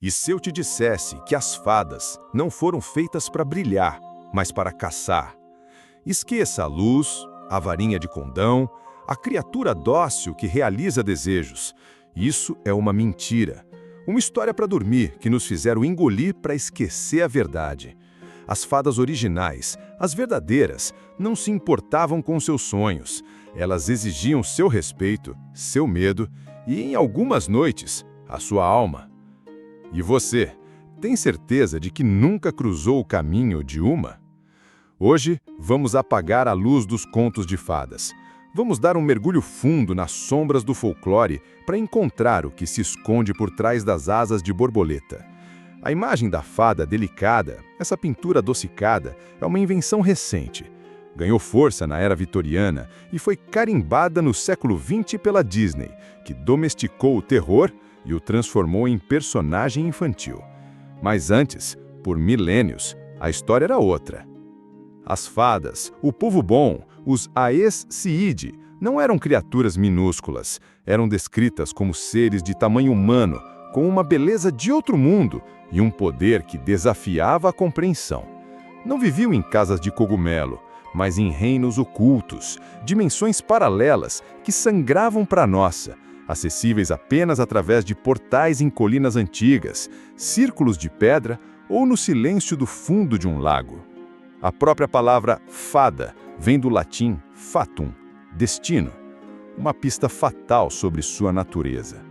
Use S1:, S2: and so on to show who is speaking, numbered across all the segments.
S1: E se eu te dissesse que as fadas não foram feitas para brilhar, mas para caçar? Esqueça a luz, a varinha de condão, a criatura dócil que realiza desejos. Isso é uma mentira. Uma história para dormir que nos fizeram engolir para esquecer a verdade. As fadas originais, as verdadeiras, não se importavam com seus sonhos. Elas exigiam seu respeito, seu medo e, em algumas noites, a sua alma. E você, tem certeza de que nunca cruzou o caminho de uma? Hoje, vamos apagar a luz dos contos de fadas. Vamos dar um mergulho fundo nas sombras do folclore para encontrar o que se esconde por trás das asas de borboleta. A imagem da fada delicada, essa pintura adocicada, é uma invenção recente. Ganhou força na era vitoriana e foi carimbada no século XX pela Disney, que domesticou o terror e o transformou em personagem infantil. Mas antes, por milênios, a história era outra. As fadas, o povo bom, os Aes Sedai, não eram criaturas minúsculas. Eram descritas como seres de tamanho humano, com uma beleza de outro mundo e um poder que desafiava a compreensão. Não viviam em casas de cogumelo, mas em reinos ocultos, dimensões paralelas que sangravam para a nossa, acessíveis apenas através de portais em colinas antigas, círculos de pedra ou no silêncio do fundo de um lago. A própria palavra fada vem do latim fatum, destino, uma pista fatal sobre sua natureza.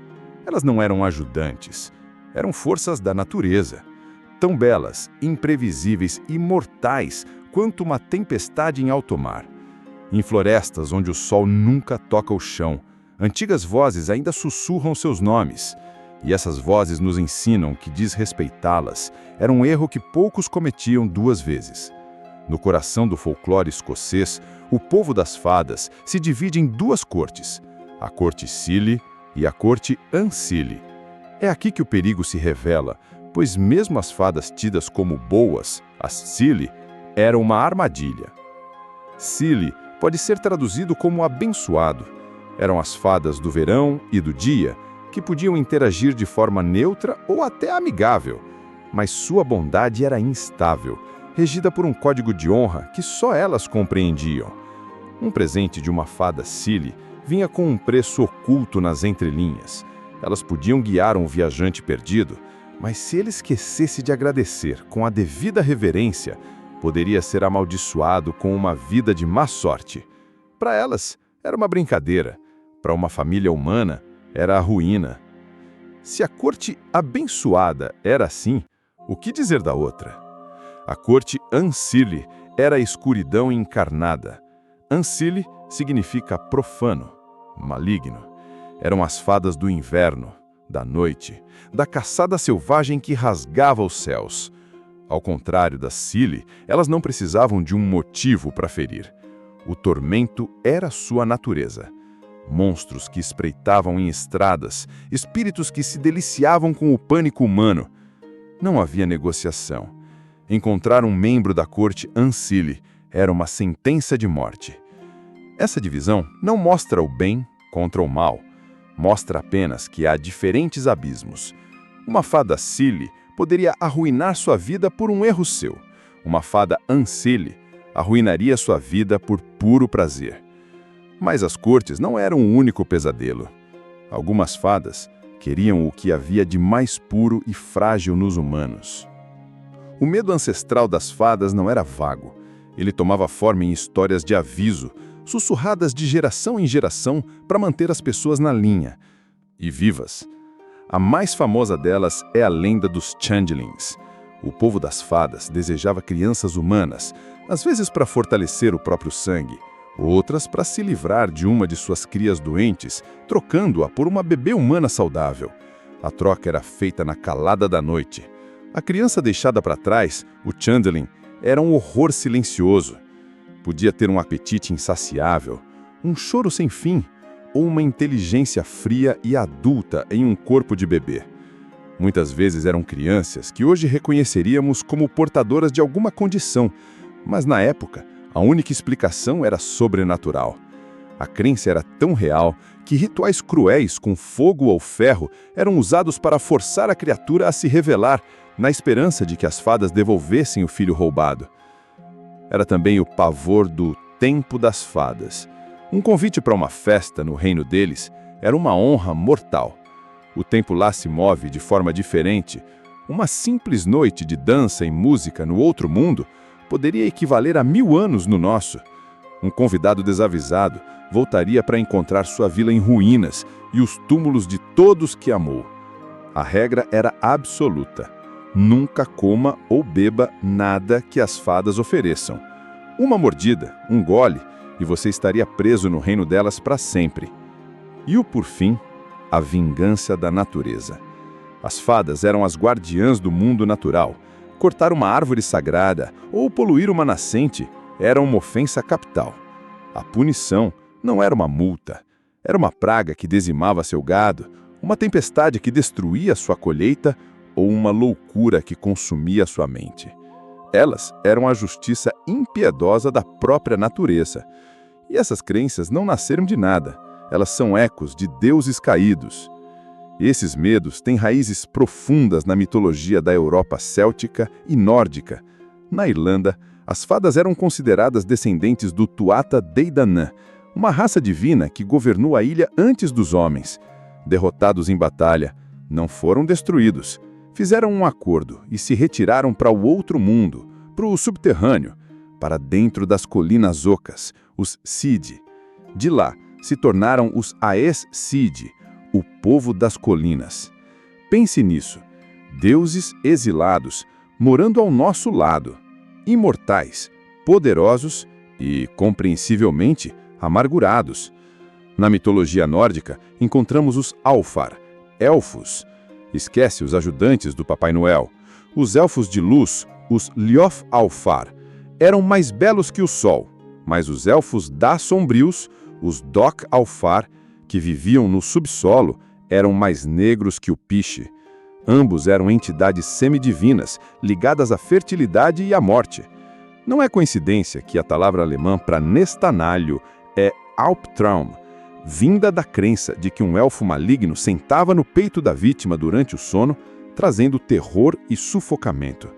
S1: Elas não eram ajudantes, eram forças da natureza, tão belas, imprevisíveis e mortais quanto uma tempestade em alto mar. Em florestas onde o sol nunca toca o chão, antigas vozes ainda sussurram seus nomes, e essas vozes nos ensinam que desrespeitá-las era um erro que poucos cometiam duas vezes. No coração do folclore escocês, o povo das fadas se divide em duas cortes, a corte Cili e a corte Ancili. É aqui que o perigo se revela, pois mesmo as fadas tidas como boas, as Cili, eram uma armadilha. Cili pode ser traduzido como abençoado. Eram as fadas do verão e do dia, que podiam interagir de forma neutra ou até amigável, mas sua bondade era instável, regida por um código de honra que só elas compreendiam. Um presente de uma fada Cili vinha com um preço oculto nas entrelinhas. Elas podiam guiar um viajante perdido, mas se ele esquecesse de agradecer com a devida reverência, poderia ser amaldiçoado com uma vida de má sorte. Para elas, era uma brincadeira. Para uma família humana, era a ruína. Se a corte abençoada era assim, o que dizer da outra? A corte Ancili era a escuridão encarnada. Ancili significa profano, maligno. Eram as fadas do inverno, da noite, da caçada selvagem que rasgava os céus. Ao contrário das Cili, elas não precisavam de um motivo para ferir. O tormento era sua natureza. Monstros que espreitavam em estradas, espíritos que se deliciavam com o pânico humano. Não havia negociação. Encontrar um membro da corte Ancili era uma sentença de morte. Essa divisão não mostra o bem contra o mal. Mostra apenas que há diferentes abismos. Uma fada Cili poderia arruinar sua vida por um erro seu. Uma fada Ancili arruinaria sua vida por puro prazer. Mas as cortes não eram o único pesadelo. Algumas fadas queriam o que havia de mais puro e frágil nos humanos. O medo ancestral das fadas não era vago. Ele tomava forma em histórias de aviso, sussurradas de geração em geração para manter as pessoas na linha e vivas. A mais famosa delas é a lenda dos Changelings. O povo das fadas desejava crianças humanas, às vezes para fortalecer o próprio sangue, outras para se livrar de uma de suas crias doentes, trocando-a por uma bebê humana saudável. A troca era feita na calada da noite. A criança deixada para trás, o Changeling, era um horror silencioso. Podia ter um apetite insaciável, um choro sem fim, ou uma inteligência fria e adulta em um corpo de bebê. Muitas vezes eram crianças que hoje reconheceríamos como portadoras de alguma condição, mas na época, a única explicação era sobrenatural. A crença era tão real que rituais cruéis com fogo ou ferro eram usados para forçar a criatura a se revelar, na esperança de que as fadas devolvessem o filho roubado. Era também o pavor do tempo das fadas. Um convite para uma festa no reino deles era uma honra mortal. O tempo lá se move de forma diferente. Uma simples noite de dança e música no outro mundo poderia equivaler a 1000 anos no nosso. Um convidado desavisado voltaria para encontrar sua vila em ruínas e os túmulos de todos que amou. A regra era absoluta. Nunca coma ou beba nada que as fadas ofereçam. Uma mordida, um gole, e você estaria preso no reino delas para sempre. E por fim, a vingança da natureza. As fadas eram as guardiãs do mundo natural. Cortar uma árvore sagrada ou poluir uma nascente era uma ofensa capital. A punição não era uma multa. Era uma praga que dizimava seu gado, uma tempestade que destruía sua colheita ou uma loucura que consumia sua mente. Elas eram a justiça impiedosa da própria natureza. E essas crenças não nasceram de nada. Elas são ecos de deuses caídos. Esses medos têm raízes profundas na mitologia da Europa céltica e nórdica. Na Irlanda, as fadas eram consideradas descendentes do Tuatha Dé Danann, uma raça divina que governou a ilha antes dos homens. Derrotados em batalha, não foram destruídos. Fizeram um acordo e se retiraram para o outro mundo, para o subterrâneo, para dentro das colinas ocas, os Cid. De lá, se tornaram os Aes Cid, o povo das colinas. Pense nisso. Deuses exilados, morando ao nosso lado. Imortais, poderosos e, compreensivelmente, amargurados. Na mitologia nórdica, encontramos os Alfar, elfos. Esquece os ajudantes do Papai Noel. Os elfos de luz, os Lioth Alfar, eram mais belos que o sol, mas os elfos da sombrios, os Dok Alfar, que viviam no subsolo, eram mais negros que o piche. Ambos eram entidades semidivinas, ligadas à fertilidade e à morte. Não é coincidência que a palavra alemã para nestanário é Albtraum, vinda da crença de que um elfo maligno sentava no peito da vítima durante o sono, trazendo terror e sufocamento.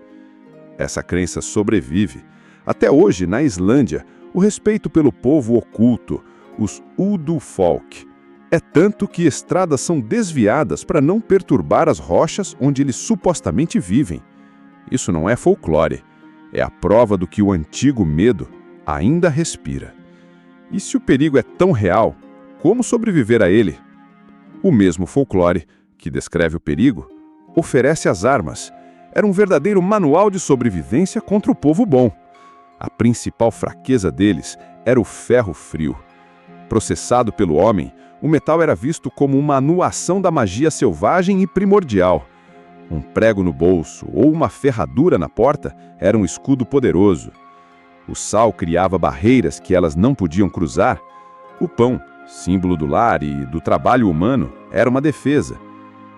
S1: Essa crença sobrevive. Até hoje, na Islândia, o respeito pelo povo oculto, os Udufolk, é tanto que estradas são desviadas para não perturbar as rochas onde eles supostamente vivem. Isso não é folclore, é a prova do que o antigo medo ainda respira. E se o perigo é tão real, como sobreviver a ele? O mesmo folclore, que descreve o perigo, oferece as armas. Era um verdadeiro manual de sobrevivência contra o povo bom. A principal fraqueza deles era o ferro frio. Processado pelo homem, o metal era visto como uma anuação da magia selvagem e primordial. Um prego no bolso ou uma ferradura na porta era um escudo poderoso. O sal criava barreiras que elas não podiam cruzar. O pão, símbolo do lar e do trabalho humano, era uma defesa.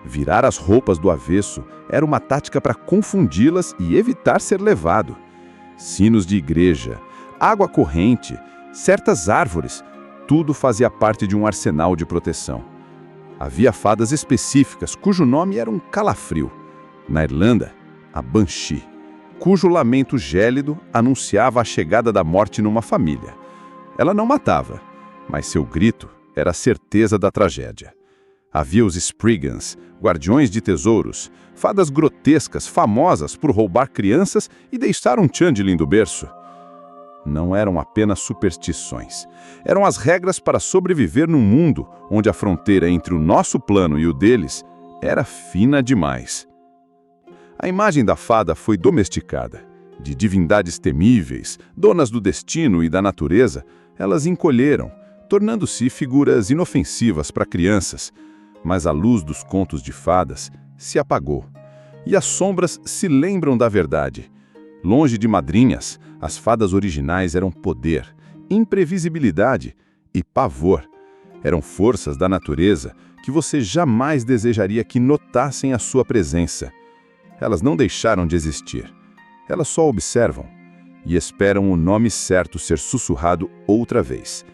S1: Virar as roupas do avesso era uma tática para confundi-las e evitar ser levado. Sinos de igreja, água corrente, certas árvores, tudo fazia parte de um arsenal de proteção. Havia fadas específicas cujo nome era um calafrio. Na Irlanda, a Banshee, cujo lamento gélido anunciava a chegada da morte numa família. Ela não matava, mas seu grito era a certeza da tragédia. Havia os Spriggans, guardiões de tesouros, fadas grotescas famosas por roubar crianças e deixar um changeling do berço. Não eram apenas superstições. Eram as regras para sobreviver num mundo onde a fronteira entre o nosso plano e o deles era fina demais. A imagem da fada foi domesticada. De divindades temíveis, donas do destino e da natureza, elas encolheram, tornando-se figuras inofensivas para crianças. Mas a luz dos contos de fadas se apagou. E as sombras se lembram da verdade. Longe de madrinhas, as fadas originais eram poder, imprevisibilidade e pavor. Eram forças da natureza que você jamais desejaria que notassem a sua presença. Elas não deixaram de existir. Elas só observam e esperam o nome certo ser sussurrado outra vez.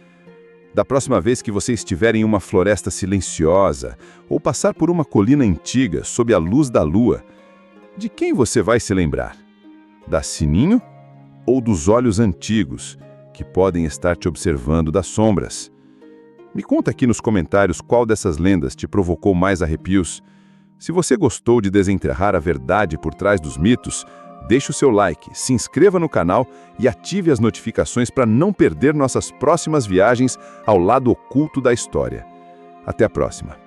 S1: Da próxima vez que você estiver em uma floresta silenciosa ou passar por uma colina antiga sob a luz da lua, de quem você vai se lembrar? Da Sininho ou dos olhos antigos, que podem estar te observando das sombras? Me conta aqui nos comentários qual dessas lendas te provocou mais arrepios. Se você gostou de desenterrar a verdade por trás dos mitos, deixe o seu like, se inscreva no canal e ative as notificações para não perder nossas próximas viagens ao lado oculto da história. Até a próxima!